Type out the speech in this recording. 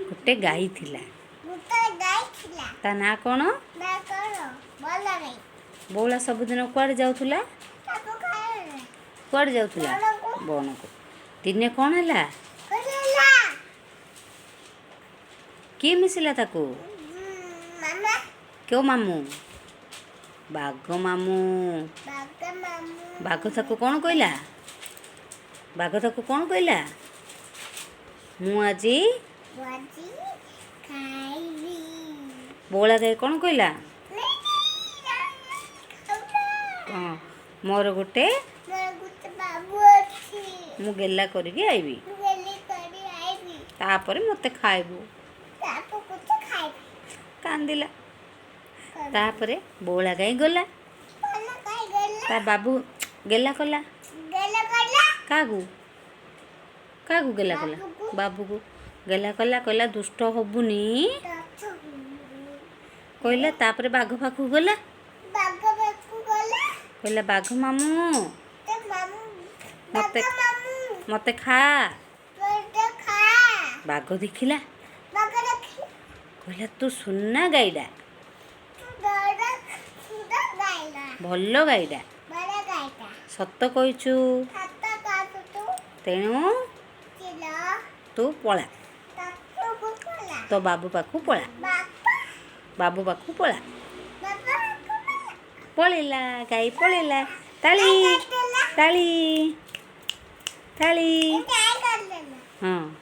गोटे गाई थिला ता ना कौन बौला सबुदिन कुआड़े जाऊला कुआड़े जाऊला बन को दिने कौन है किए मिसिला ताको क्यों मामू बाघ मामू बाघ ताको कौन कहला बाघ ताको कौन कहला मु आजी बौला गाई कौन कहला हाँ मोर गोटे मु गेला करके आईबी तापर मते खाइबू कांदिला तापरे बौला गाई गला ता बाबू गेला कला कागू कागू गेला कला बाबू को गेला कला कहला दुष्ट हबुनी कहला तापरे बाघ पाखु गला कहला बाघ मामू मते मते खा बाघ देखिला कहला तू सुनना गाईडा भल गाईडा सत कहीचु तेणु तू पला तो बाबू पाखु पला बाबू पाखु पला पळेला गाई पळेला ताली ताली ताली हाँ।